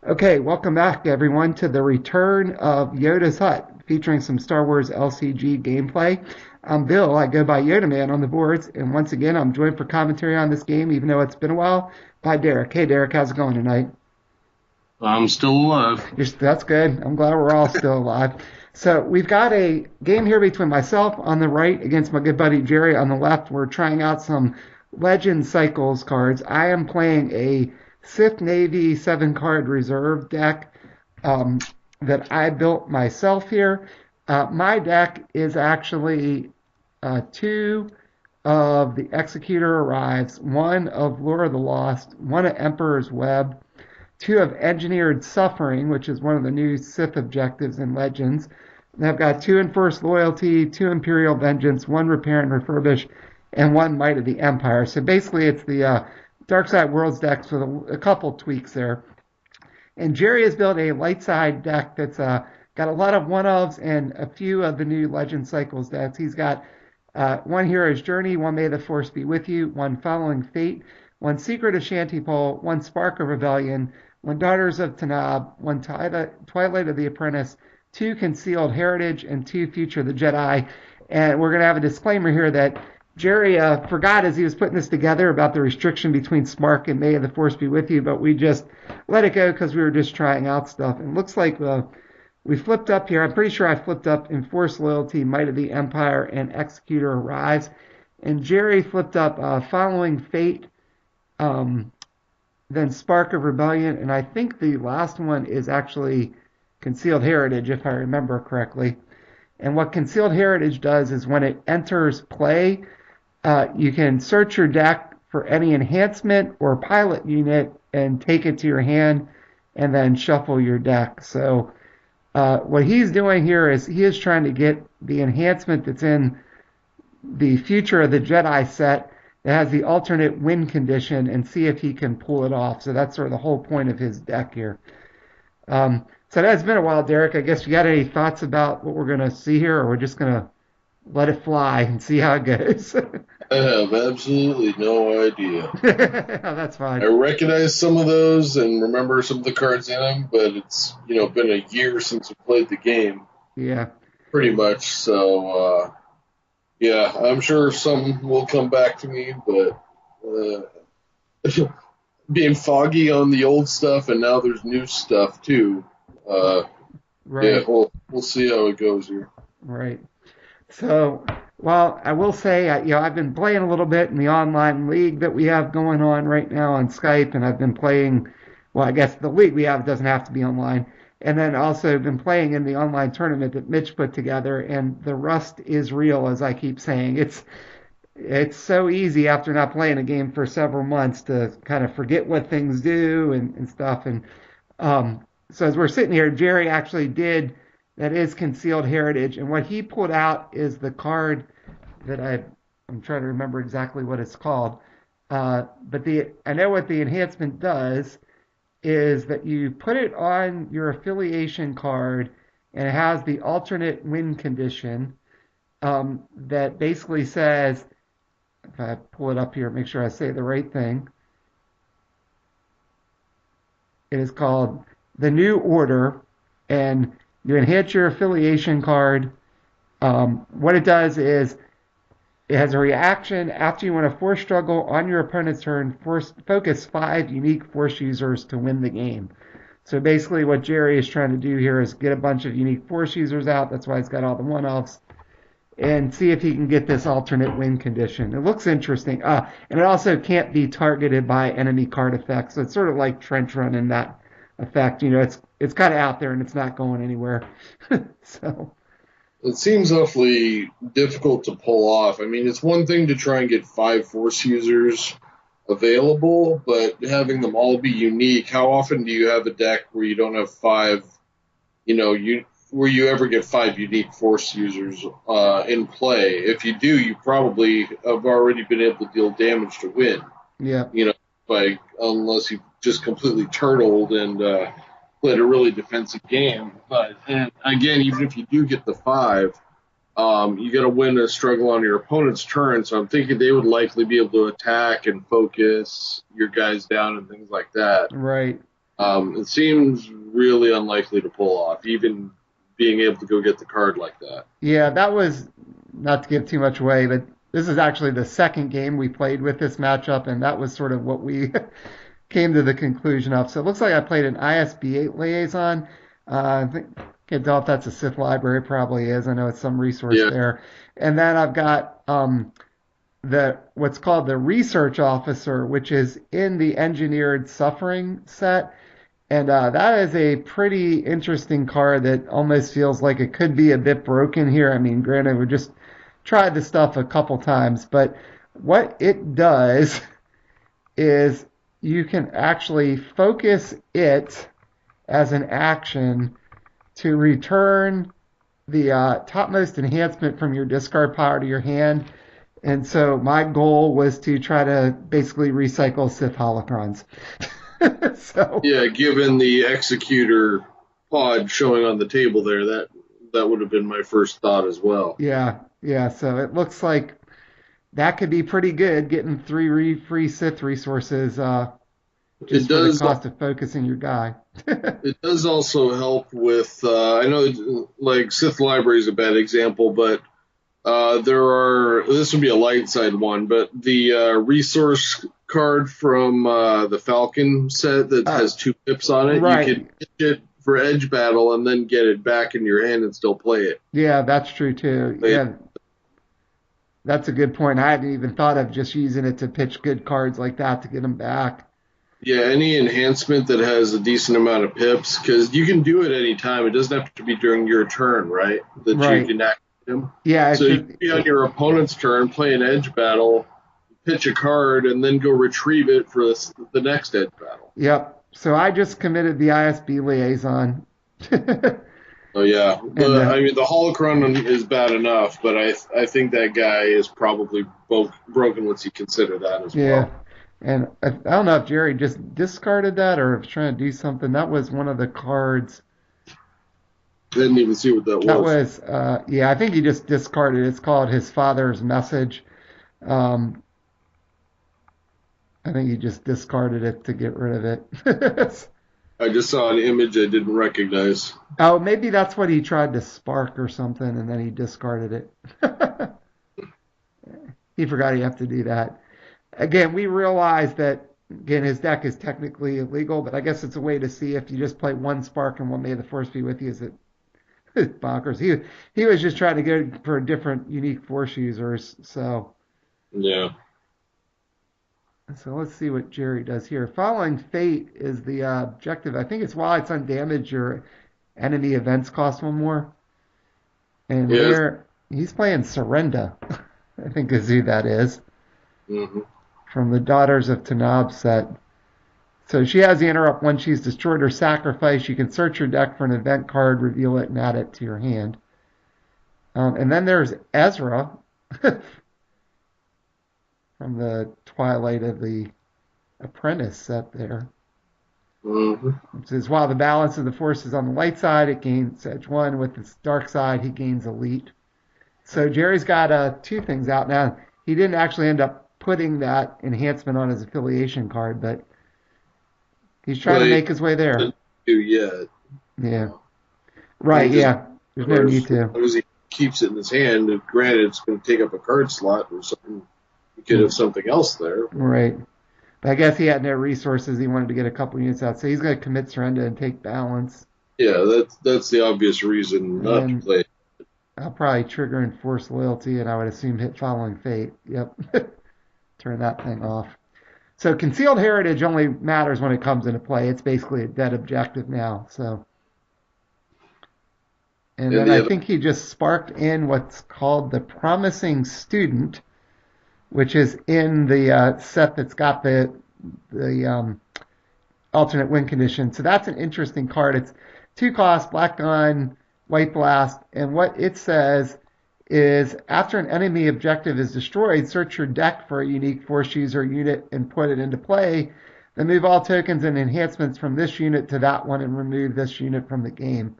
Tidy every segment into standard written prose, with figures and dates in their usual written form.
Okay, welcome back everyone to the return of Yoda's Hut, featuring some Star Wars LCG gameplay. I'm Bill, I go by Yodaman on the boards, and once again I'm joined for commentary on this game, even though it's been a while, by Derek. Hey Derek, how's it going tonight? I'm still alive. That's good. I'm glad we're all still alive. So we've got a game here between myself on the right against my good buddy Jerry on the left. We're trying out some Legend Cycles cards. I am playing a Sith Navy 7 card reserve deck um, that I built myself here. My deck is actually two of the Executor Arrives, one of Lure of the Lost, one of Emperor's Web, two of Engineered Suffering, which is one of the new Sith objectives in Legends. And I've got two Enforced Loyalty, two Imperial Vengeance, one Repair and Refurbish, and one Might of the Empire. So basically, it's the Dark Side Worlds decks with a couple tweaks there. And Jerry has built a light side deck that's got a lot of one-ofs and a few of the new Legend Cycles decks. He's got one Hero's Journey, one May the Force Be With You, one Following Fate, one Secret of Shantypole, one Spark of Rebellion, one Daughters of Tanab, one Twilight of the Apprentice, two Concealed Heritage, and two Future of the Jedi. And we're going to have a disclaimer here that Jerry forgot as he was putting this together about the restriction between Spark and May of the Force Be With You, but we just let it go because we were just trying out stuff. And it looks like we flipped up here. I'm pretty sure I flipped up Enforced Loyalty, Might of the Empire, and Executor Arrives. And Jerry flipped up Following Fate, um, then Spark of Rebellion, and I think the last one is actually Concealed Heritage, if I remember correctly. And what Concealed Heritage does is when it enters play, you can search your deck for any enhancement or pilot unit and take it to your hand and then shuffle your deck. So what he's doing here is he is trying to get the enhancement that's in the Future of the Jedi set that has the alternate win condition and see if he can pull it off. So that's sort of the whole point of his deck here. So that's been a while, Derek. I guess you got any thoughts about what we're going to see here, or we're just going to let it fly and see how it goes? I have absolutely no idea. That's I fine. recognize some of those and remember some of the cards in them, but it's been a year since I played the game, Yeah. pretty much. So yeah, I'm sure some will come back to me, but being foggy on the old stuff and now there's new stuff too. Uh, yeah, Right. we'll see how it goes here. Right. So, well, I will say, I've been playing a little bit in the online league that we have going on right now on Skype, and I've been playing. Well, I guess the league we have doesn't have to be online, and then also been playing in the online tournament that Mitch put together. And the rust is real, as I keep saying. It's so easy after not playing a game for several months to kind of forget what things do and stuff. And so as we're sitting here, Jerry actually did that is Concealed Heritage, and what he pulled out is the card that I'm trying to remember exactly what it's called. But the I know what the enhancement does is that you put it on your affiliation card, and it has the alternate win condition that basically says, if I pull it up here, make sure I say the right thing. It is called the New Order, and you enhance your affiliation card. What it does is it has a reaction after you win a force struggle on your opponent's turn. Focus 5 unique force users to win the game. So basically, what Jerry is trying to do here is get a bunch of unique force users out. That's why he's got all the one-offs, and see if he can get this alternate win condition. It looks interesting. And it also can't be targeted by enemy card effects. So it's sort of like Trench Run in that effect. It's kind of out there and it's not going anywhere. So It seems awfully difficult to pull off. I mean, it's one thing to try and get 5 force users available, but having them all be unique, how often do you have a deck where you don't have five, where you ever get 5 unique force users in play? If you do, you probably have already been able to deal damage to win, yeah, you know, by unless you just completely turtled and played a really defensive game. But and again, even if you do get the 5, you got to win a struggle on your opponent's turn. So I'm thinking they would likely be able to attack and focus your guys down and things like that. right. It seems really unlikely to pull off, even being able to go get the card like that. Yeah, that was not to give too much away, but this is actually the second game we played with this matchup, and that was sort of what we came to the conclusion of. So it looks like I played an ISB 8 liaison. I think can't tell if that's a Sith library, probably is. I know it's some resource Yeah, there. And then I've got the what's called the research officer, which is in the engineered suffering set. And that is a pretty interesting card that almost feels like it could be a bit broken here. I mean, granted, we just tried the stuff a couple times, but what it does is you can actually focus it as an action to return the topmost enhancement from your discard pile to your hand. And so my goal was to try to basically recycle Sith holocrons. So yeah. Given the executor pod showing on the table there, that would have been my first thought as well. yeah, yeah. So it looks like that could be pretty good, getting free Sith resources It just for the does. cost of focusing your guy. It does also help with. I know, like Sith Library is a bad example, but there are. This would be a light side one, but the resource card from the Falcon set that Uh, has 2 pips on it, you right. can pitch it for edge battle and then get it back in your hand and still play it. Yeah, that's true too. Play it. Yeah, that's a good point. I hadn't even thought of just using it to pitch good cards like that to get them back. Yeah, any enhancement that has a decent amount of pips, because you can do it any time. It doesn't have to be during your turn, right? That you Right. can activate them. Yeah, it's So you just can be on your opponent's turn, play an edge battle, pitch a card, and then go retrieve it for the next edge battle. yep. So I just committed the ISB liaison. Oh yeah, And I mean the holocron is bad enough, but I think that guy is probably broken once you consider that as yeah, well. and I don't know if Jerry just discarded that or if he's trying to do something. That was one of the cards. Didn't even see what that That was. was yeah, I think he just discarded. It's called his father's message. Um, I think he just discarded it to get rid of it. I just saw an image I didn't recognize. Oh, maybe that's what he tried to spark or something, and then he discarded it. He forgot you have to do that. Again, we realize that again his deck is technically illegal, but I guess it's a way to see if you just play one spark and one May the Force be with you. Is it bonkers? He was just trying to get for different unique Force users. Yeah. So let's see what Jerry does here. Following Fate is the objective. I think it's while it's undamaged, your enemy events cost one more. And Yes. there, he's playing Surrender. I think is who that is Hmm. from the Daughters of Tanab set. So she has the interrupt when she's destroyed or sacrificed. You can search your deck for an event card, reveal it, and add it to your hand. And then there's Ezra from the Twilight of the Apprentice set there. Hmm. It says while the balance of the force is on the light side, it gains edge one. With the dark side, he gains elite. So Jerry's got two things out now. He didn't actually end up putting that enhancement on his affiliation card, but he's trying to Well, he make his way there. didn't do yet. Yeah. He Right, just, yeah. There's no need as to. long as he keeps it in his hand, and granted, it's going to take up a card slot or something. You could have something else there. Right. But I guess he had no resources. He wanted to get a couple units out. So he's going to commit surrender and take balance. Yeah, that's the obvious reason not to And play. I'll probably trigger enforce loyalty, and I would assume hit following fate. Yep. Turn that thing off. So concealed heritage only matters when it comes into play. It's basically a dead objective now. So, and And then the I other, think he just sparked in what's called the promising student, which is in the set that's got the alternate win condition. So that's an interesting card. It's 2 cost, black gun, white blast, and what it says is after an enemy objective is destroyed, search your deck for a unique force user unit and put it into play. Then move all tokens and enhancements from this unit to that one and remove this unit from the game.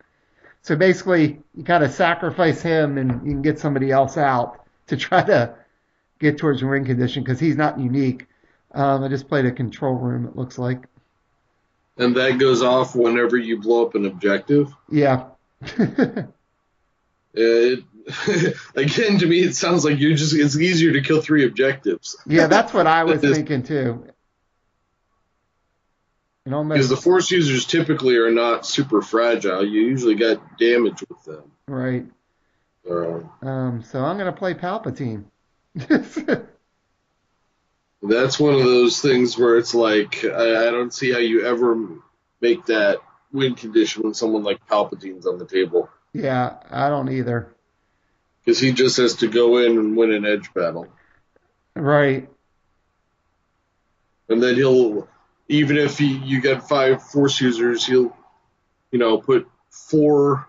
So basically, you kind of sacrifice him and you can get somebody else out to try to get towards your win condition because he's not unique. I just played a control room, it looks like. And that goes off whenever you blow up an objective. Yeah. It, again, to me, it sounds like it's easier to kill 3 objectives. Yeah, that's what I was thinking too. Because the Force users typically are not super fragile. You usually got damage with them. Right. So I'm going to play Palpatine. That's one of those things where it's like, I don't see how you ever make that win condition when someone like Palpatine's on the table. Yeah, I don't either. Because he just has to go in and win an edge battle. Right. And then even if you got 5 Force users, he'll, put 4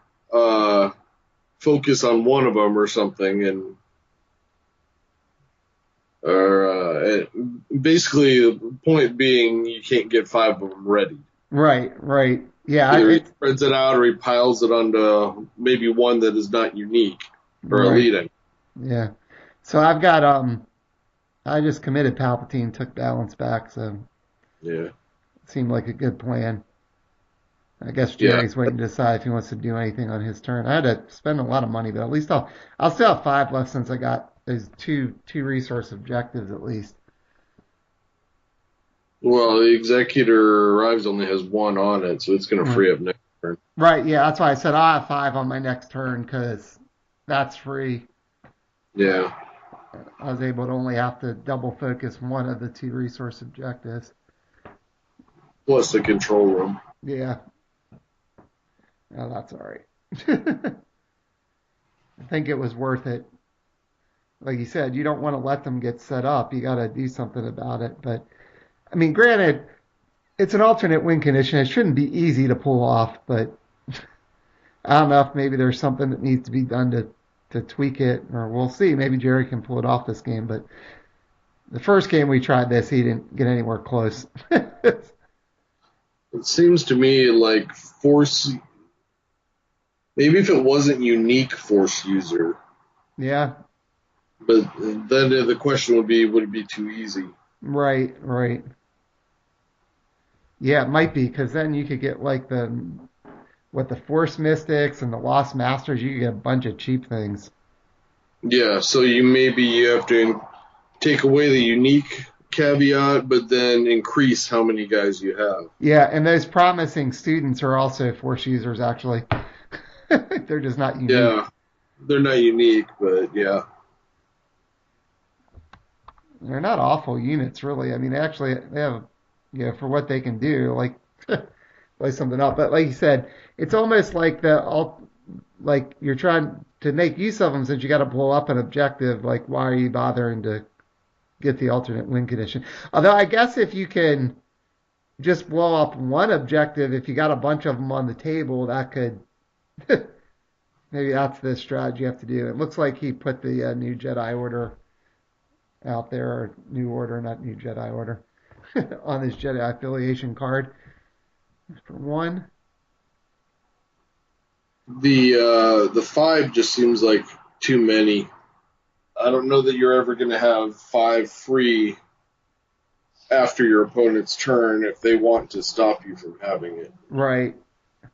focus on one of them or something, and basically the point being you can't get 5 of them ready. Right. Yeah. Either he spreads it out or he piles it onto maybe one that is not unique or elite. Yeah. So I've got I just committed Palpatine, took balance back, so yeah, it seemed like a good plan. I guess Jerry's waiting to decide if he wants to do anything on his turn. I had to spend a lot of money, but at least I'll still have 5 left since I got those two resource objectives at least. Well, the Executor Arrives only has 1 on it, so it's going to free up next turn. Right, yeah, that's why I said I'll have 5 on my next turn because that's free. Yeah. I was able to only have to double focus one of the 2 resource objectives. Plus the control room. Yeah. Oh, that's all right. I think it was worth it. Like you said, you don't want to let them get set up. You got to do something about it. But, I mean, granted, it's an alternate win condition. It shouldn't be easy to pull off, but I don't know if maybe there's something that needs to be done to tweak it, or we'll see. Maybe Jerry can pull it off this game. But the first game we tried this, he didn't get anywhere close. It seems to me like Force. Maybe if it wasn't unique Force user. Yeah. But then the question would it be too easy? Right. Yeah, it might be, because then you could get like the Force Mystics and the Lost Masters. You could get a bunch of cheap things. Yeah, so you have to take away the unique caveat, but then increase how many guys you have. Yeah, and those promising students are also Force users, actually. They're just not unique. Yeah, they're not unique, but yeah. They're not awful units, really. I mean, they have, for what they can do, like, play something up. But like you said, it's almost like like you're trying to make use of them since you got to blow up an objective. Like, why are you bothering to get the alternate win condition? Although I guess if you can just blow up one objective, if you got a bunch of them on the table, that could maybe that's the strategy you have to do. It looks like he put the new Jedi Order out there, or New Order, not New Jedi Order, on his Jedi affiliation card for 1. The 5 just seems like too many. I don't know that you're ever going to have 5 free after your opponent's turn if they want to stop you from having it. Right.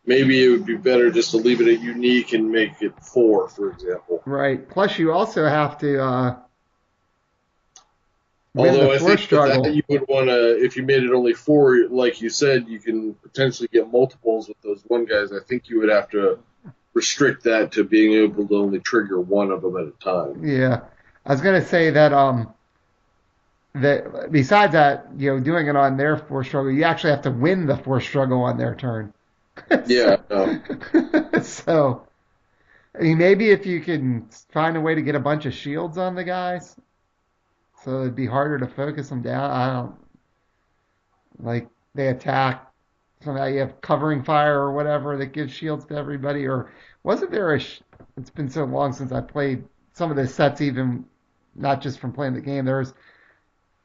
Maybe it would be better just to leave it at unique and make it 4, for example. Right. Plus, you also have to although I think that you would want to, if you made it only 4, like you said, you can potentially get multiples with those 1 guys. I think you would have to restrict that to being able to only trigger 1 of them at a time. Yeah. I was going to say that that besides that, doing it on their Force struggle, you actually have to win the Force struggle on their turn. Yeah. So, I mean, maybe if you can find a way to get a bunch of shields on the guys, so it'd be harder to focus them down. I don't like they attack. So now you have covering fire or whatever that gives shields to everybody. Or wasn't there it's been so long since I played some of the sets, even not just from playing the game.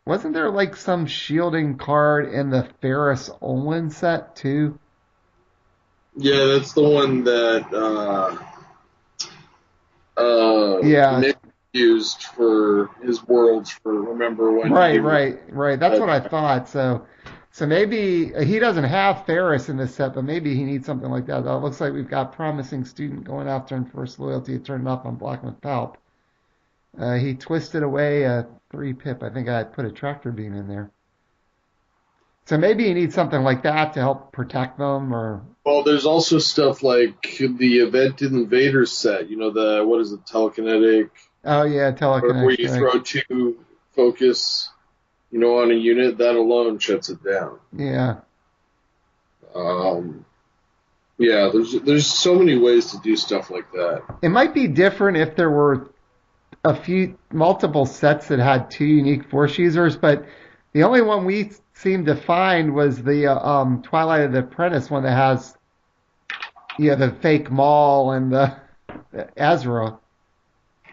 Wasn't there like some shielding card in the Ferris Olin set too? Yeah, that's the one that Nick used for his worlds for remember when. Right. That's what I thought. So So maybe he doesn't have Ferris in this set, but maybe he needs something like that. It looks like we've got promising student going after enforced loyalty. It turned off on blocking with Palp. He twisted away a 3-pip. I think I put a tractor beam in there. So maybe he needs something like that to help protect them, or Well, there's also stuff like the Event Invader set. The what is it, telekinetic, oh yeah, or where telekinetic you strike. throw two focus, on a unit. That alone shuts it down. Yeah, Um, yeah, there's so many ways to do stuff like that. it might be different if there were multiple sets that had two unique force users, but the only one we seemed to find was the Twilight of the Apprentice one that has the fake Maul and the Ezra.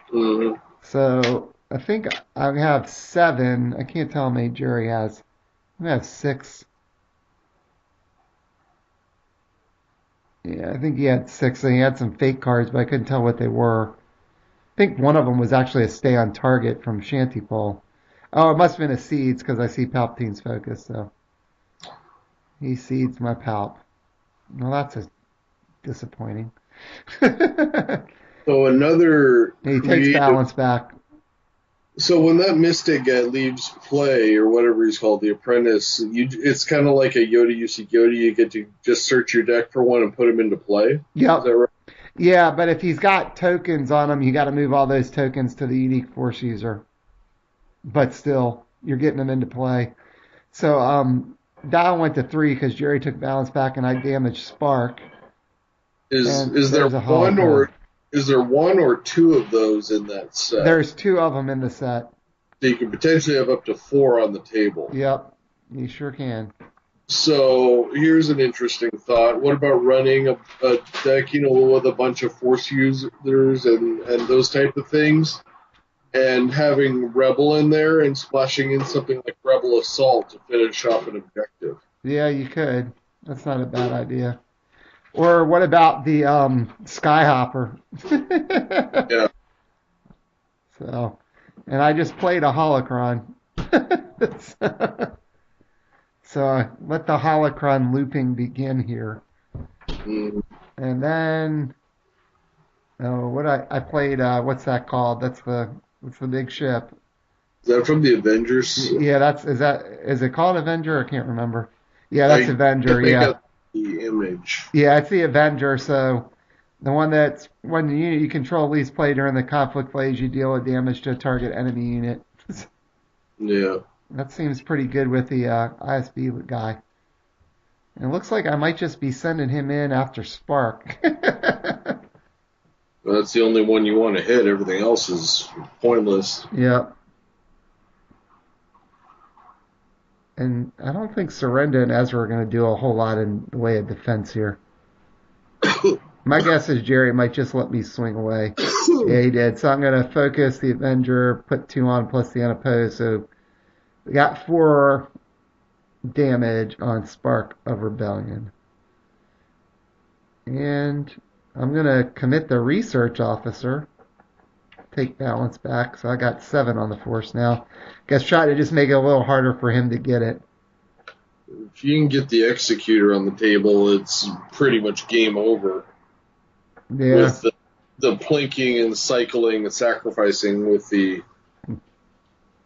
hmm So I think I have 7. I can't tell how many Jerry has. I have 6. Yeah, I think he had 6, and he had some fake cards, but I couldn't tell what they were. I think one of them was actually a stay on target from Shantypole. Oh, it must have been a Seeds because I see Palpatine's focus, so he seeds my Palp. Well, that's disappointing. He So another takes creative. balance back. So when that Mystic guy leaves play or whatever he's called, the Apprentice, it's kind of like a Yoda. You see Yoda, you get to just search your deck for one and put him into play. Is Yep. that right? Yeah, but if he's got tokens on him, you got to move all those tokens to the unique force user. But still, you're getting them into play. So Dial went to 3 because Jerry took balance back and I damaged Spark. Is And is there there's a one holocron. or is there one or two of those in that set? There's 2 of them in the set. So you can potentially have up to four on the table. Yep, you sure can. So here's an interesting thought. What about running a deck, with a bunch of force users and those type of things, and having Rebel in there and splashing in something like Rebel Assault to finish off an objective? Yeah, you could. That's not a bad idea. Or what about the Skyhopper? Yeah, So, and I just played a holocron. So let the holocron looping begin here. mm. And then, oh, I played, what's that called? What's the big ship? Is that from the Avengers? Yeah, is it called Avenger? I can't remember. Yeah, that's I Avenger, can't make yeah. out the image. Yeah, it's the Avenger, so the one that's when the unit you control least play during the conflict phase, you deal a damage to a target enemy unit. Yeah, That seems pretty good with the ISB guy. And it looks like I might just be sending him in after Spark. that's the only one you want to hit. Everything else is pointless. Yep. And I don't think Surrender and Ezra are going to do a whole lot in the way of defense here. My guess is Jerry might just let me swing away. Yeah, he did. So I'm going to focus the Avenger, put 2 on plus the unopposed. So we got 4 damage on Spark of Rebellion. And I'm going to commit the Research Officer. Take balance back. So I got 7 on the force now. Guess try to just make it a little harder for him to get it. If you can get the Executor on the table, it's pretty much game over. Yeah. With the plinking and cycling and sacrificing with the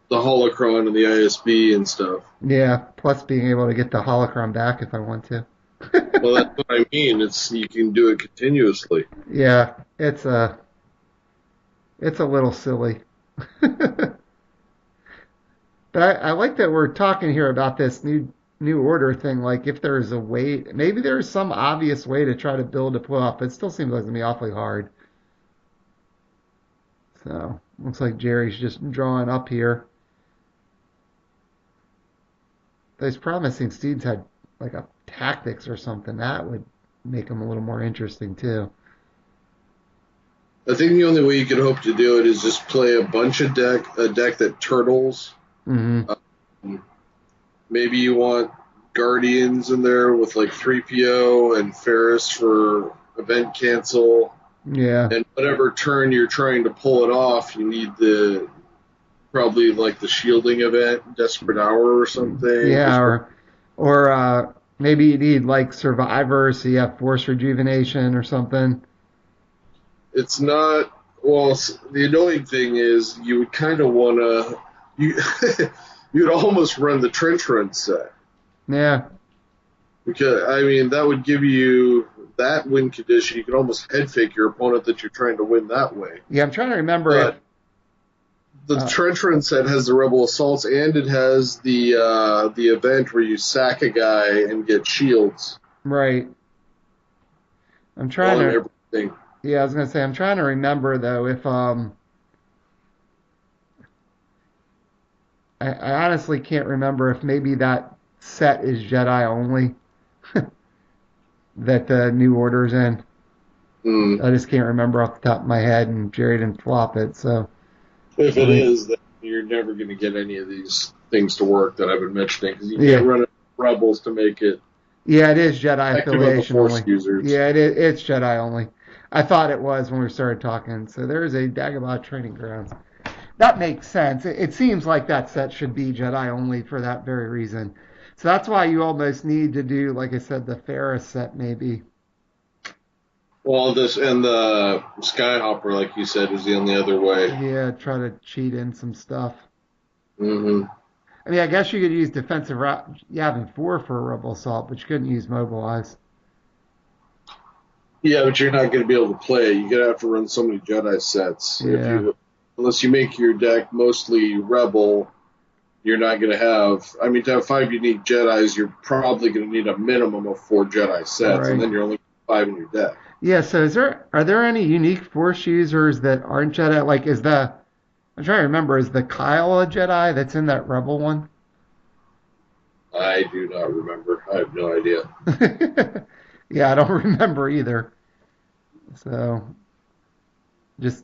holocron and the ISB and stuff. Yeah. Plus being able to get the holocron back if I want to. Well, that's what I mean. You can do it continuously. Yeah. It's a little silly. But I like that we're talking here about this new order thing. Like if there's a way, maybe there's some obvious way to try to build a playoff, but it still seems like it's gonna be awfully hard. So looks like Jerry's just drawing up here. Those promising students had like a tactics or something that would make them a little more interesting too. I think the only way you could hope to do it is just play a deck that turtles. Mm-hmm. Maybe you want Guardians in there with like 3PO and Ferris for event cancel. Yeah. And whatever turn you're trying to pull it off, you need probably like the shielding event, Desperate Hour or something. Yeah, or Or maybe you need like Survivor, so you have Force Rejuvenation or something. It's not. Well, the annoying thing is you would kind of want to. You you'd almost run the trench run set Yeah, because I mean that would give you that win condition. You can almost head fake your opponent that you're trying to win that way. yeah. I'm trying to remember if But the uh, trench run set has the rebel assaults and it has the event where you sack a guy and get shields right. I'm trying on to. everything. Yeah, I was gonna say I'm trying to remember though if I honestly can't remember if maybe that set is Jedi only that the New Order's in. Mm. I just can't remember off the top of my head, and Jerry didn't flop it. So If let it me. is, then you're never going to get any of these things to work that I've been mentioning because you can't Yeah, run it rebels to make it yeah, it is Jedi effective on the affiliation force only. users. Yeah, it's Jedi only. I thought it was when we started talking. So there is a Dagobah training grounds. That makes sense. It seems like that set should be Jedi only for that very reason. So that's why you almost need to do, like I said, the Ferris set maybe. Well, this and the Skyhopper, like you said, is the only other way. Yeah, try to cheat in some stuff. Hmm. I mean, I guess you could use defensive route. You having four for a rebel assault, but you couldn't use mobilize. Yeah, but you're not going to be able to play. You're going to have to run so many Jedi sets. If Yeah, you, unless you make your deck mostly rebel, you're not going to have. I mean, to have 5 unique Jedi's, you're probably going to need a minimum of 4 Jedi sets, and right. then you're only 5 in your deck. Yeah. So are there any unique Force users that aren't Jedi? Like, I'm trying to remember, is the Kyle a Jedi that's in that rebel one? I do not remember. I have no idea. Yeah, I don't remember either. So just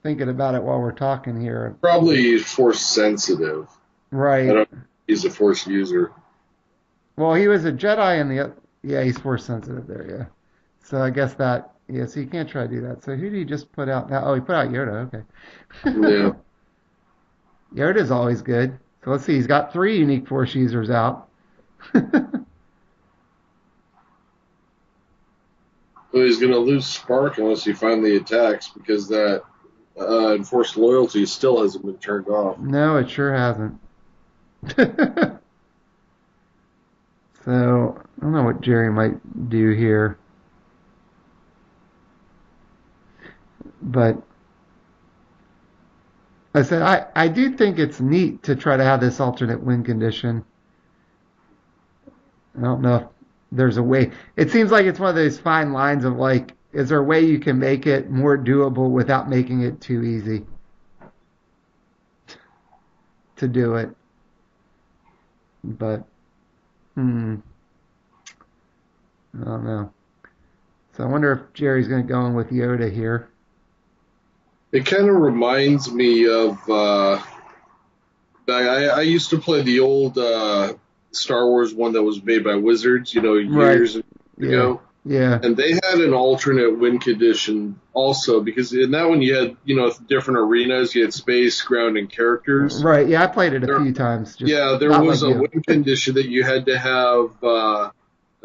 thinking about it while we're talking here. Probably force sensitive. I Right. don't. He's a force user. Well, he was a Jedi in the. Yeah, he's Force sensitive there. Yeah. So I guess that. Yeah. So you can't try to do that. So who did he just put out now? Oh, he put out Yoda. Yeah. Okay. Yoda's always good. So let's see. He's got three unique Force users out. So he's going to lose spark unless he finally attacks because that enforced loyalty still hasn't been turned off. No, it sure hasn't. So I don't know what Jerry might do here, but I said I do think it's neat to try to have this alternate win condition. I don't know if there's a way. It seems like it's one of those fine lines of like, is there a way you can make it more doable without making it too easy to do it? But I don't know. So I wonder if Jerry's going to go in with Yoda here. It kind of reminds me of. I used to play the old Star Wars one that was made by Wizards, Right. years Yeah. ago. Yeah. And they had an alternate win condition also because in that one you had, different arenas. You had space, ground, and characters. Right. Yeah, I played it a There, few times, just yeah, there not like was a you. win condition that you had to have. I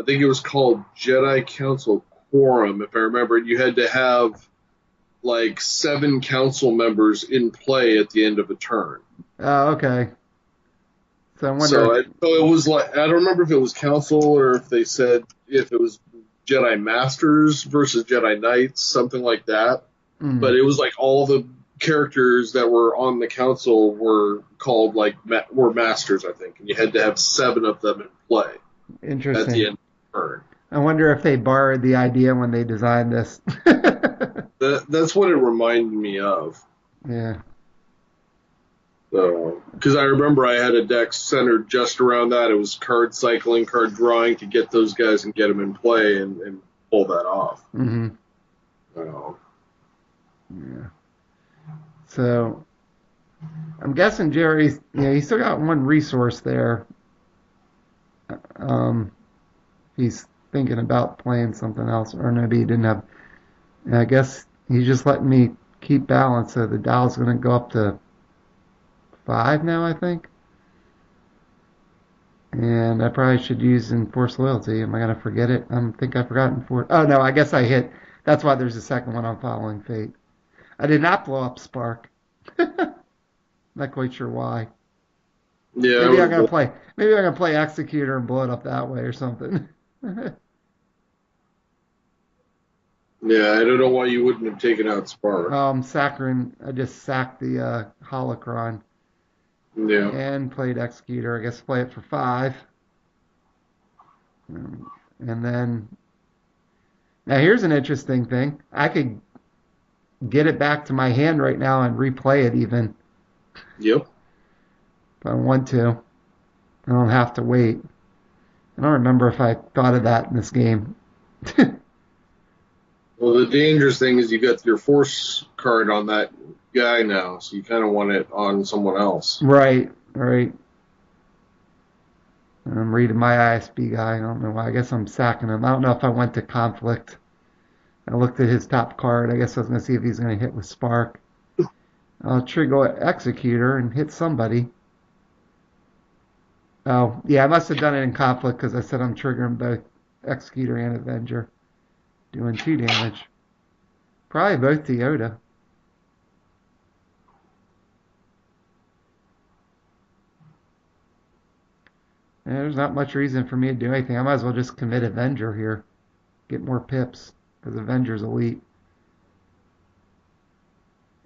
think it was called Jedi Council Quorum, if I remember. You had to have like 7 council members in play at the end of a turn. Oh, okay. So I wonder So, if so it was like I don't remember if it was council or if they said if it was Jedi Masters versus Jedi Knights, something like that. But mm, it was like all the characters that were on the council were called like were masters, I think, and you had to have 7 of them in play at the interesting. end of the turn. I wonder if they borrowed the idea when they designed this. That's what it reminded me of. Yeah. So, because I remember I had a deck centered just around that. It was card cycling, card drawing to get those guys and get them in play and pull that off. hmm So, Yeah. So I'm guessing Jerry's, he's still got one resource there. Um, he's thinking about playing something else, or maybe he didn't have. And I guess he's just letting me keep balance, so the dial's going to go up to 5 now, I think. And I probably should use Enforce Loyalty. Am I going to forget it? I think I forgot Enforce. Oh, no, I guess I hit. That's why there's a second one on Following Fate. I did not blow up Spark. Not quite sure why. Yeah, I Maybe I'm would gonna have. play. Maybe I'm gonna play Executor and blow it up that way or something. Yeah, I don't know why you wouldn't have taken out Spark. Saccharin. I just sacked the Holocron Yeah. and played Executor. I guess play it for 5. And then now here's an interesting thing. I could get it back to my hand right now and replay it even Yep. if I want to. I don't have to wait. I don't remember if I thought of that in this game. Well, the dangerous thing is you got your force card on that guy now, so you kind of want it on someone else. Right, right. I'm reading my ISB guy. I don't know why. I guess I'm sacking him. I don't know if I went to conflict. I looked at his top card. I guess I was going to see if he's going to hit with Spark. I'll trigger Executor and hit somebody. Oh, yeah, I must have done it in conflict because I said I'm triggering both Executor and Avenger. Doing 2 damage. Probably both to Yoda. And there's not much reason for me to do anything. I might as well just commit Avenger here. Get more pips because Avenger's elite.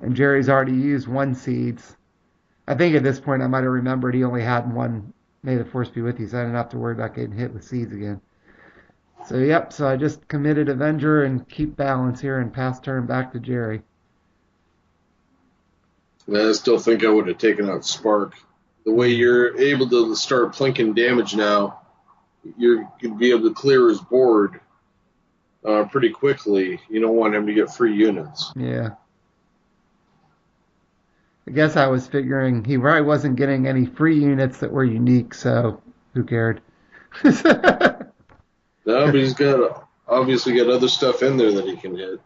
And Jerry's already used 1 seeds. I think at this point I might have remembered he only had 1 May the Force be with you, so I didn't have to worry about getting hit with seeds again. So yep, so I just committed Avenger and keep balance here and pass turn back to Jerry. I still think I would have taken out Spark. The way you're able to start plinking damage now, you're going to be able to clear his board pretty quickly. You don't want him to get free units. Yeah. I guess I was figuring he probably wasn't getting any free units that were unique, so who cared? No, but he's got obviously got other stuff in there that he can hit.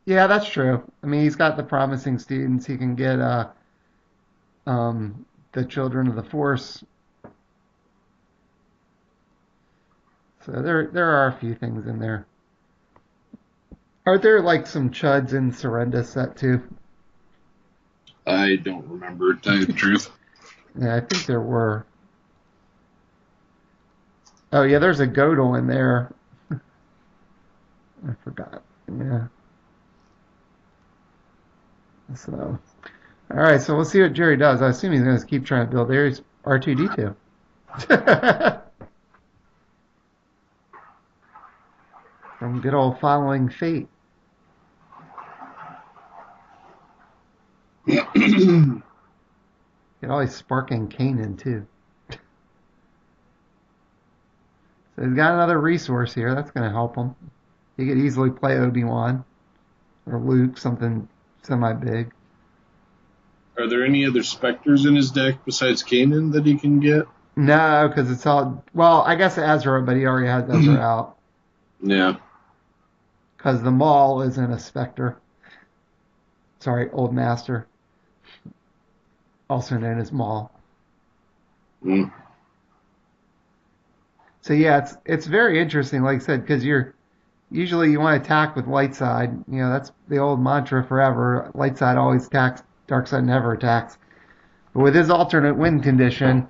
Yeah, that's true. I mean, he's got the promising students. He can get the Children of the Force. So there are a few things in there. Are there like some chuds in Surrenda set too? I don't remember, to tell you the truth. Yeah, I think there were. Oh yeah, there's a Godel in there. I forgot. Yeah. So, all right. So we'll see what Jerry does. I assume he's going to keep trying to build Ares R2D2. From good old Following Fate. Get always sparking Kanan too. So he's got another resource here. That's going to help him. He could easily play Obi-Wan or Luke, something semi-big. Are there any other Spectres in his deck besides Kanan that he can get? No, because it's all... Well, I guess Ezra, but he already has Ezra out. Yeah. Because the Maul isn't a Spectre. Sorry, Old Master. Also known as Maul. Mm. So yeah, it's very interesting, like I said, because usually you want to attack with light side. You know, that's the old mantra forever. Light side always attacks, dark side never attacks. But with his alternate win condition,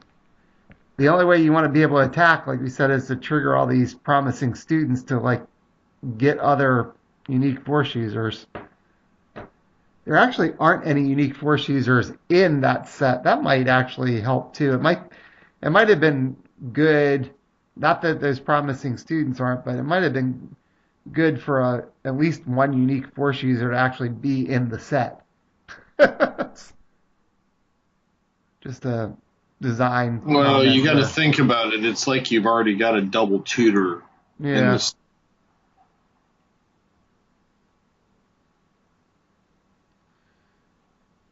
the only way you want to be able to attack, like we said, is to trigger all these promising students to like get other unique force users. There actually aren't any unique force users in that set. That might actually help too. It might have been good. Not that those promising students aren't, but it might have been good for at least one unique force user to actually be in the set. Just a design. Well, you got to there. think about it. It's like you've already got a double tutor in Yeah. this.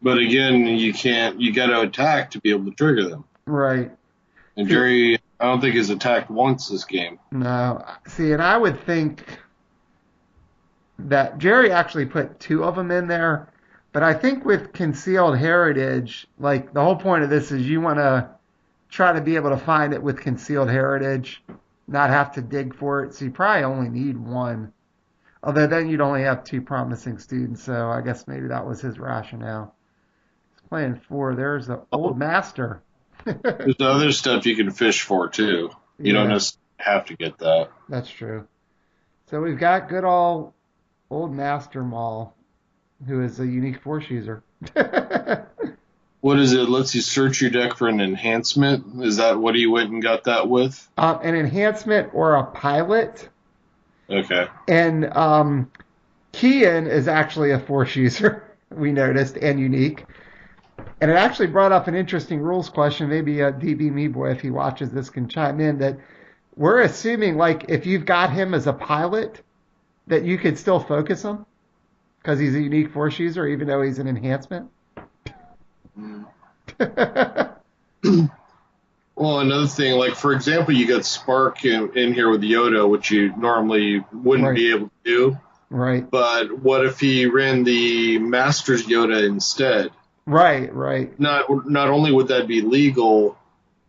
But again, you can't. You got to attack to be able to trigger them. Right. And Jerry, I don't think has attacked once this game. No. See, and I would think that Jerry actually put 2 of them in there. But I think with Concealed Heritage, like the whole point of this is you want to try to be able to find it with concealed heritage, not have to dig for it. So you probably only need one. Although then you'd only have two promising students, so I guess maybe that was his rationale. He's playing four. There's the old master. There's other stuff you can fish for too. You don't Yeah, necessarily have to get that. that's true. So we've got good old master Maul, who is a unique force user. What is it? Lets you search your deck for an enhancement. Is that what he went and got that with? An enhancement or a pilot. Okay. And Kian is actually a force user, we noticed, and unique. And it actually brought up an interesting rules question. Maybe DB Me Boy, if he watches this, can chime in that we're assuming, like, if you've got him as a pilot, that you could still focus him because he's a unique force user, even though he's an enhancement. Well, another thing, like for example, you got Spark in here with Yoda, which you normally wouldn't Right. be able to do. Right. But what if he ran the Master's Yoda instead? Right. Right. Not only would that be legal,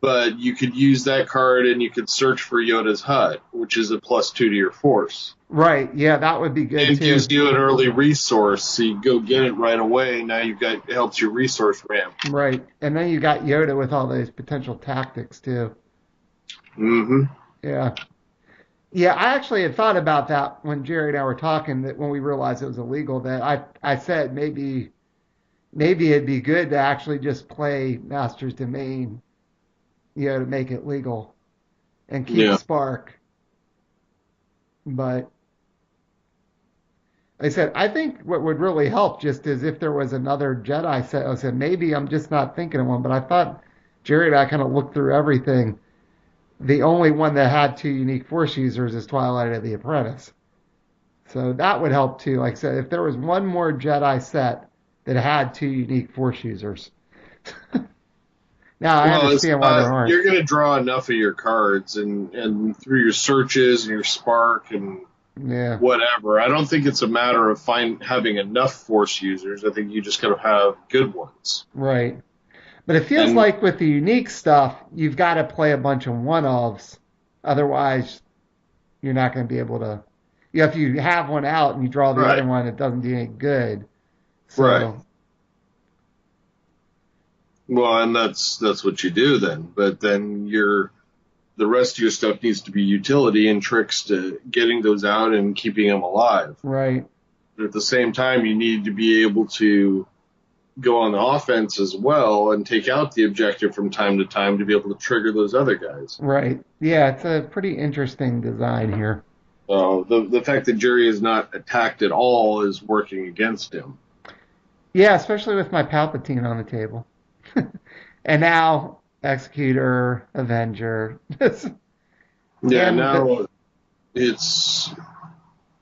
but you could use that card and you could search for Yoda's HUD, which is a +2 to your force. Right. Yeah, that would be good And too. gives you an early resource, so you go get it right away. Now it helps your resource ramp. Right. And then you got Yoda with all those potential tactics too. Mm-hmm. Yeah. Yeah, I actually had thought about that when Jerry and I were talking, that when we realized it was illegal, that I said maybe it'd be good to actually just play Master's Domain, to make it legal and keep Yeah. Spark. But like I said, I think what would really help just is if there was another Jedi set. I said maybe I'm just not thinking of one, but I thought Jerry and I kind of looked through everything. The only one that had two unique force users is Twilight of the Apprentice. So that would help too. Like I said, if there was one more Jedi set that had two unique force users. Now I Well, understand why there aren't. you're going to draw enough of your cards, and through your searches and your Spark and Yeah. whatever. I don't think it's a matter of having enough Force users. I think you just got to have good ones. Right. But it feels And like with the unique stuff, you've got to play a bunch of one-offs. Otherwise, you're not going to be able to. If you have one out and you draw the other right, one, it doesn't do any good. right. So, Well, and that's what you do then. But then the rest of your stuff needs to be utility and tricks to getting those out and keeping them alive. right. But at the same time, you need to be able to go on the offense as well and take out the objective from time to time to be able to trigger those other guys. Right. Yeah, it's a pretty interesting design here. So the fact that Jerry is not attacked at all is working against him. Yeah, especially with my Palpatine on the table. And now Executor, Avenger. Yeah, And now it's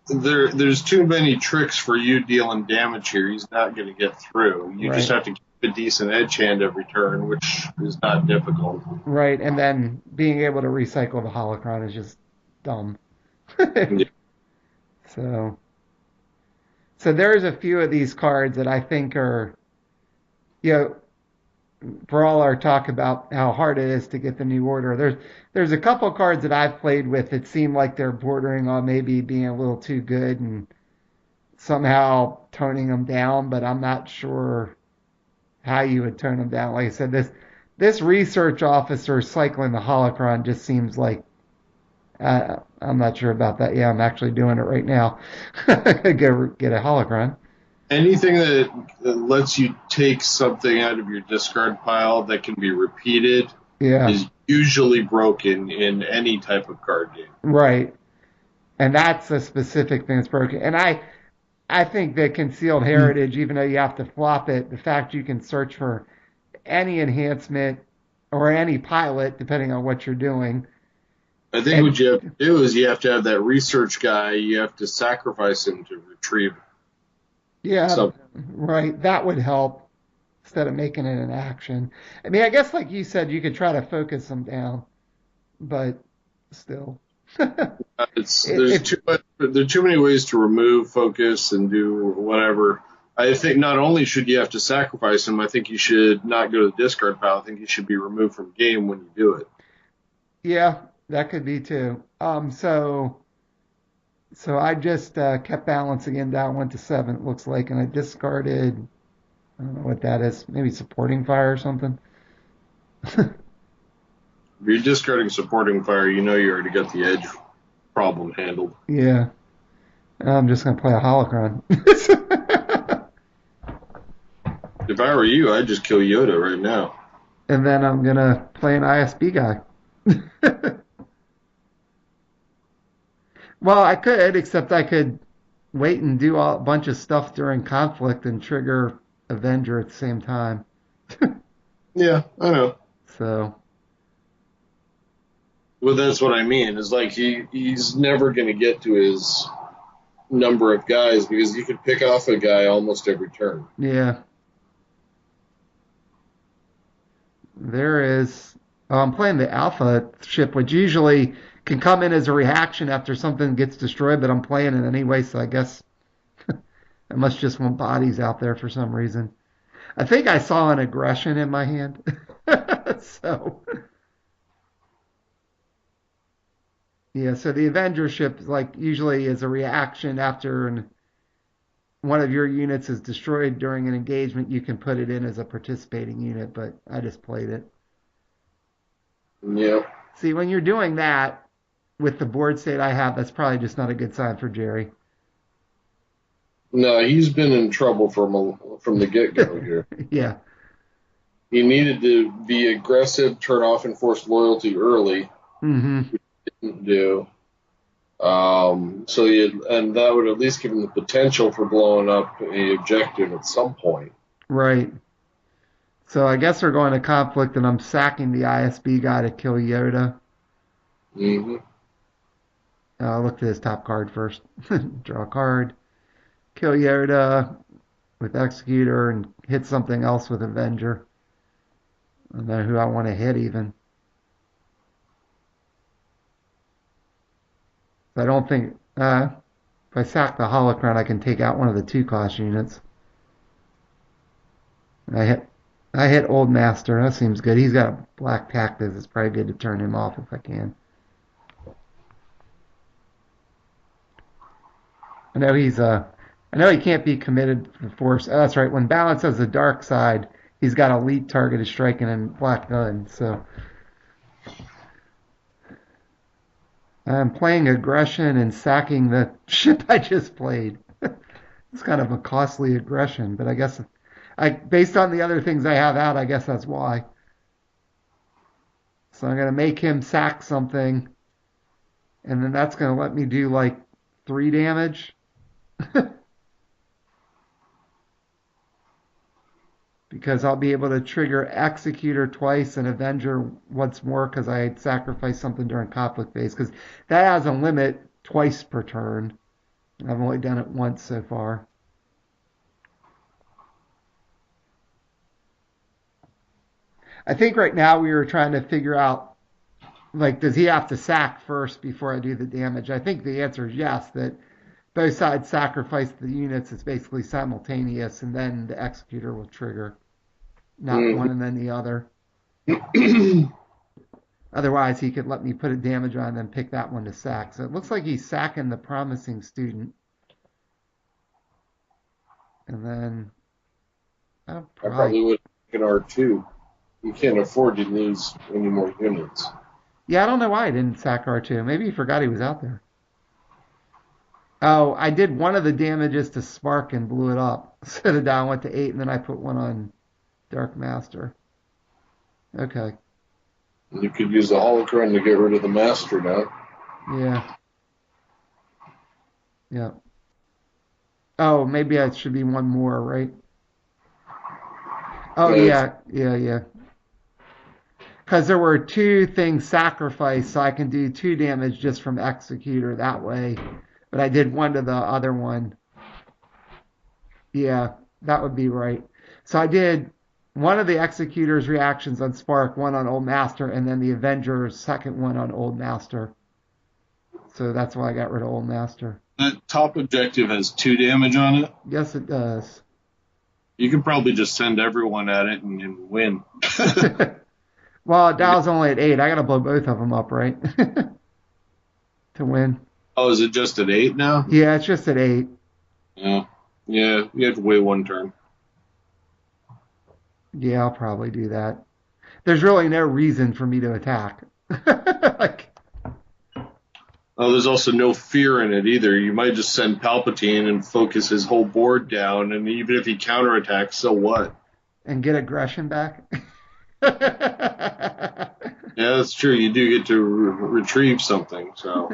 there's too many tricks for you dealing damage here. He's not going to get through. You just right. have to keep a decent edge hand every turn, which is not difficult. Right. And then being able to recycle the holocron is just dumb. Yeah. So there's a few of these cards that I think are, you know, for all our talk about how hard it is to get the new order, there's a couple cards that I've played with that seem like they're bordering on maybe being a little too good and somehow toning them down, but I'm not sure how you would tone them down. Like I said, this research officer cycling the holocron just seems like I'm not sure about that. Yeah, I'm actually doing it right now. Get a holocron. Anything that lets you take something out of your discard pile that can be repeated Yeah, is usually broken in any type of card game. right. And that's a specific thing that's broken. And I think that concealed heritage, even though you have to flop it, the fact you can search for any enhancement or any pilot, depending on what you're doing. I think And what you have to do is you have to have that research guy, you have to sacrifice him to retrieve yeah, something. right. That would help instead of making it an action. I mean, I guess like you said, you could try to focus them down, but still. There's If too much, there are too many ways to remove focus and do whatever. I think not only should you have to sacrifice him, I think you should not go to the discard pile. I think you should be removed from game when you do it. Yeah, that could be too. So I just kept balance again down, went to 7, it looks like, and I discarded, I don't know what that is, maybe supporting fire or something. If you're discarding supporting fire, you know you already got the edge problem handled. Yeah, I'm just gonna play a holocron. If I were you, I'd just kill Yoda right now. And then I'm gonna play an ISB guy. Well, I could, except I could wait and do a bunch of stuff during conflict and trigger Avenger at the same time. Yeah, I know. So, Well, that's what I mean. Is like he's never going to get to his number of guys because you can pick off a guy almost every turn. yeah, there is. Oh, I'm playing the Alpha ship, which usually can come in as a reaction after something gets destroyed, but I'm playing it anyway, so I guess I must just want bodies out there for some reason. I think I saw an aggression in my hand. So, yeah, so the Avenger ship, like, usually is a reaction after one of your units is destroyed during an engagement. You can put it in as a participating unit, but I just played it. Yeah. See, when you're doing that with the board state I have, that's probably just not a good sign for Jerry. No, he's been in trouble from the get go here. Yeah. He needed to be aggressive, turn off enforced loyalty early. Mm-hmm. Didn't do. And that would at least give him the potential for blowing up a objective at some point. Right. So I guess we're going to conflict, and I'm sacking the ISB guy to kill Yoda. Mm-hmm. I'll look at his top card first. Draw a card. Kill Yoda with Executor and hit something else with Avenger. I don't know who I want to hit even. I don't think if I sack the Holocron, I can take out one of the 2-cost units. I hit Old Master. That seems good. He's got a black tactics. It's probably good to turn him off if I can. I know I know he can't be committed to force. Oh, that's right. When Balance has the dark side, he's got elite targeted striking and black gun. So I'm playing aggression and sacking the ship I just played. It's kind of a costly aggression, but I guess based on the other things I have out, I guess that's why. So I'm gonna make him sack something, and then that's gonna let me do like 3 damage. Because I'll be able to trigger Executor twice and Avenger once more because I had sacrificed something during conflict phase. Because that has a limit twice per turn. I've only done it once so far. I think right now we were trying to figure out, like, does he have to sack first before I do the damage? I think the answer is yes, that both sides sacrifice the units. It's basically simultaneous, and then the Executor will trigger. Not one and then the other. Otherwise, he could let me put a damage on and then pick that one to sack. So it looks like he's sacking the promising student. And then I probably would take an R2. You can't afford to lose any more units. Yeah, I don't know why I didn't sack R2. Maybe he forgot he was out there. Oh, I did one of the damages to Spark and blew it up. So the down went to 8, and then I put one on Dark Master. Okay. You could use the holocron to get rid of the Master now. Yeah. Yeah. Oh, maybe I should be one more, right? Oh, yeah. Because there were 2 things sacrificed, so I can do 2 damage just from Executor that way. But I did one to the other one. Yeah, that would be right. So I did one of the Executor's reactions on Spark, one on Old Master, and then the Avenger's second one on Old Master. So that's why I got rid of Old Master. That top objective has 2 damage on it? Yes, it does. You could probably just send everyone at it and win. Well, Dow's only at 8. I got to blow both of them up, right? To win. Oh, is it just at 8 now? Yeah, it's just at 8. Yeah. Yeah, you have to wait one turn. Yeah, I'll probably do that. There's really no reason for me to attack. Like, Oh, there's also no fear in it either. You might just send Palpatine and focus his whole board down, and even if he counterattacks, so what? and get aggression back. Yeah, that's true. You do get to retrieve something. So,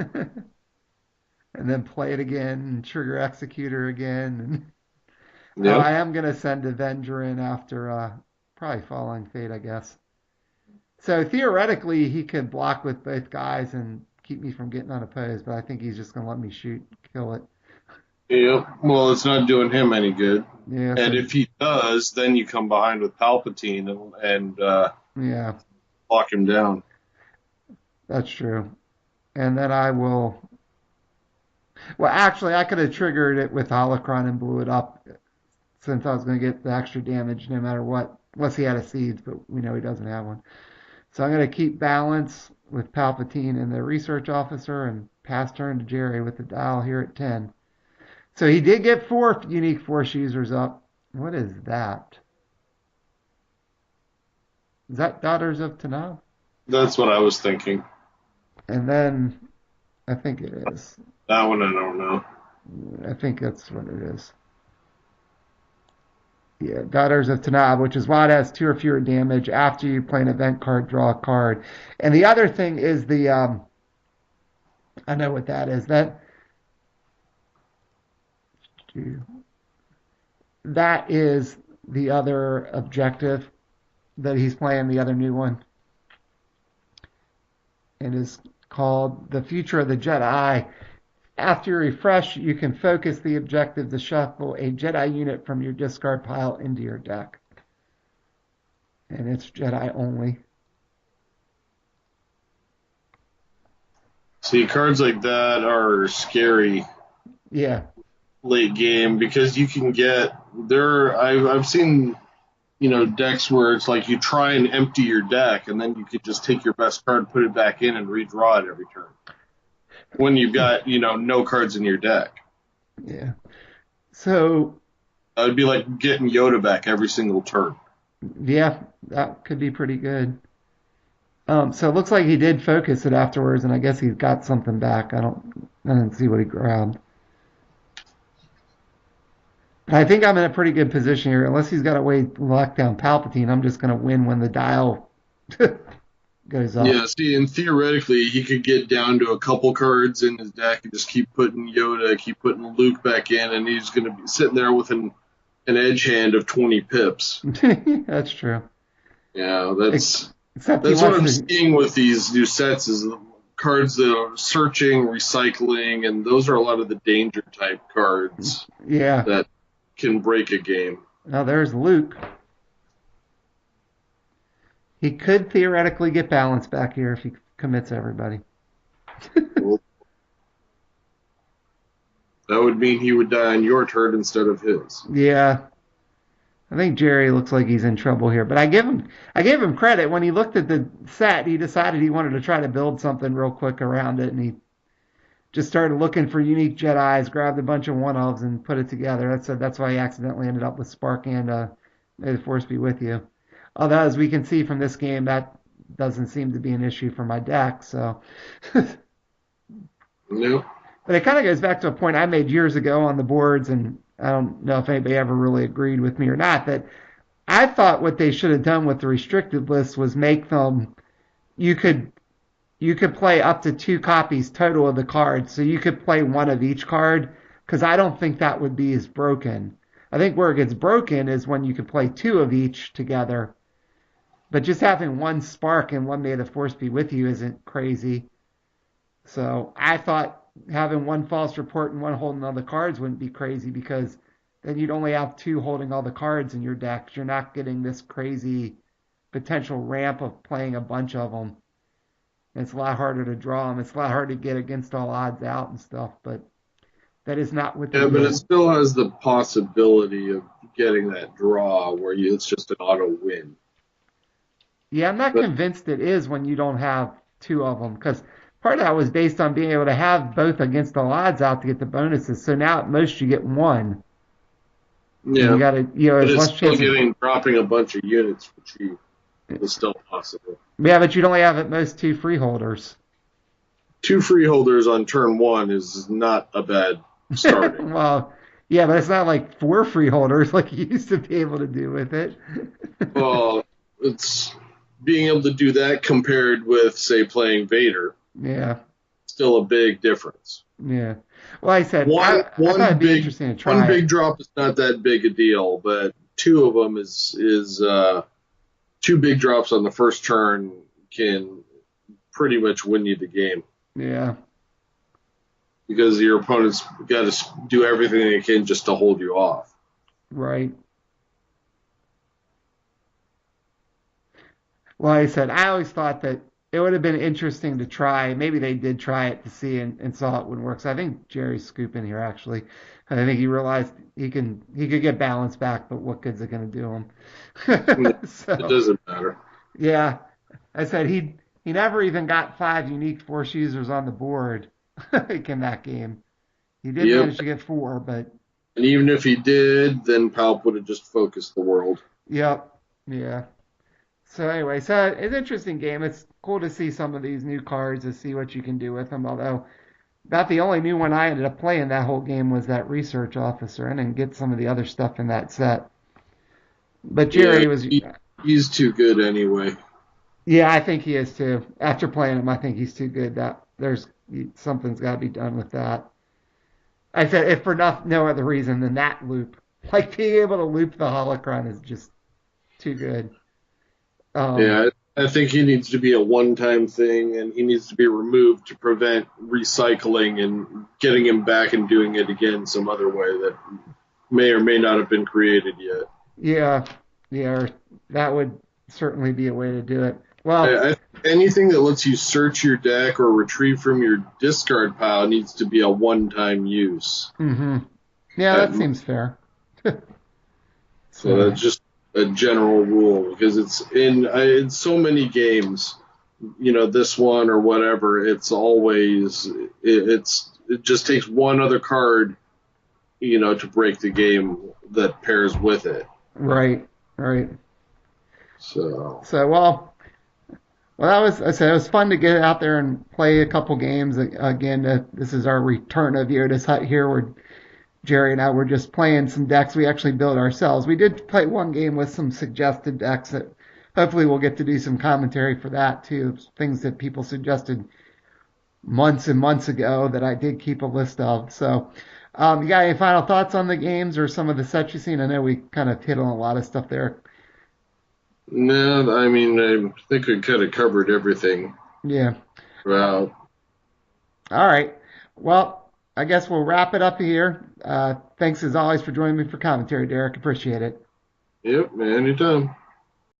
And then play it again and trigger executor again. And, oh, yeah. I am gonna send Avenger in after probably Falling Fate, I guess. So theoretically, he could block with both guys and keep me from getting unopposed, but I think he's just gonna let me shoot, kill it. Yeah. Well, it's not doing him any good. Yeah, And so if he does, then you come behind with Palpatine and yeah, lock him down. that's true. And then I will. Well, actually, I could have triggered it with Holocron and blew it up since I was going to get the extra damage no matter what, unless he had a seeds, but we know he doesn't have one. So I'm going to keep balance with Palpatine and the research officer and pass turn to Jerry with the dial here at 10. So he did get 4 unique force users up. What is that? Is that Daughters of Tanab? That's what I was thinking. And then I think it is. That one I don't know. I think that's what it is. Yeah, Daughters of Tanab, which is why it has 2 or fewer damage after you play an event card, draw a card. And the other thing is the I know what that is. That is the other objective that he's playing, the other new one. It is called The Future of the Jedi. After you refresh, you can focus the objective to shuffle a Jedi unit from your discard pile into your deck. And it's Jedi only. See, cards like that are scary Yeah. late game because you can get there. I've seen decks where it's like you try and empty your deck and then you could just take your best card, put it back in, and redraw it every turn when you've got no cards in your deck. Yeah. So, It'd be like getting Yoda back every single turn. yeah, that could be pretty good. So it looks like he did focus it afterwards, and I guess he's got something back. I didn't see what he grabbed. I think I'm in a pretty good position here. Unless he's got a way to lock down Palpatine, I'm just going to win when the dial goes up. Yeah, see, and theoretically, he could get down to a couple cards in his deck and just keep putting Yoda, keep putting Luke back in, and he's going to be sitting there with an edge hand of 20 pips. That's true. Yeah, Except that's what I'm seeing with these new sets is cards that are searching, recycling, and those are a lot of the danger type cards. Yeah. That can break a game. Now there's Luke. He could theoretically get balance back here if he commits everybody. Well, that would mean he would die on your turn instead of his. Yeah. I think Jerry looks like he's in trouble here, but I give him credit. When he looked at the set, he decided he wanted to try to build something real quick around it, and he just started looking for unique Jedis, grabbed a bunch of one-ofs, and put it together. That's why he accidentally ended up with Spark and May the Force be with you. Although, as we can see from this game, that doesn't seem to be an issue for my deck. So, No. but it kind of goes back to a point I made years ago on the boards, and I don't know if anybody ever really agreed with me or not, that I thought what they should have done with the restricted list was make them you could play up to 2 copies total of the card, so you could play one of each card, because I don't think that would be as broken. I think where it gets broken is when you could play 2 of each together, but just having one Spark and one May the Force be with you isn't crazy. So I thought having one false report and one holding all the cards wouldn't be crazy, because then you'd only have 2 holding all the cards in your deck. You're not getting this crazy potential ramp of playing a bunch of them. It's a lot harder to draw them. It's a lot harder to get against all odds out and stuff. But that is not with the Yeah, but it blue. still has the possibility of getting that draw where it's just an auto win. Yeah, I'm not But convinced it is when you don't have two of them because part of that was based on being able to have both against the odds out to get the bonuses. So now at most you get one, and you yeah, got to, but there's it's less still chance of. getting dropping a bunch of units for cheap. It's still possible. Yeah, but you'd only have at most two freeholders. Two freeholders on turn one is not a bad starting. Well, yeah, but it's not like four freeholders like you used to be able to do with it. Well, it's being able to do that compared with, say, playing Vader, Yeah, still a big difference. yeah. Well, like I said One I thought one it'd be big interesting to one try it. big drop is not that big a deal, but two of them is two big drops on the first turn can pretty much win you the game Yeah, because your opponent's got to do everything they can just to hold you off. right. Well, like I said I always thought that it would have been interesting to try. Maybe they did try it to see and saw it would work. So I think Jerry's scooping here actually. I think he realized he could get balance back, but what good's it going to do him? It So doesn't matter. yeah, I said he never even got five unique force users on the board like in that game. He did Yep. manage to get four, but And even if he did, then Palp would have just focused the world. yep, yeah. So anyway, so it's an interesting game. It's cool to see some of these new cards to see what you can do with them. Although about the only new one I ended up playing that whole game was that research officer. I didn't get some of the other stuff in that set. But Yeah, Jerry was, he's too good anyway. yeah, I think he is too. After playing him, I think he's too good. That there's something's got to be done with that. I said, if for no other reason than that loop, like being able to loop the holocron is just too good. Um, Yeah, I think he needs to be a one-time thing, and he needs to be removed to prevent recycling and getting him back and doing it again some other way that may or may not have been created yet. yeah, yeah, that would certainly be a way to do it. Well, Anything that lets you search your deck or retrieve from your discard pile needs to be a one-time use. hmm yeah, At that seems fair. So So, that's just a general rule because it's in so many games, this one or whatever. It's always it just takes one other card, to break the game that pairs with it. right, right. So So, well, that was, I said, it was fun to get out there and play a couple games. Again, this is our return of Yoda's Hut here, where Jerry and I were just playing some decks we actually built ourselves. We did play one game with some suggested decks that hopefully we'll get to do some commentary for that too. Things that people suggested months and months ago that I did keep a list of. So, you got any final thoughts on the games or some of the sets you've seen? I know we kind of hit on a lot of stuff there. no, I mean I think we kind of covered everything. Yeah. Well, All right. Well, I guess we'll wrap it up here. Thanks as always for joining me for commentary, Derek. Appreciate it. yep, anytime.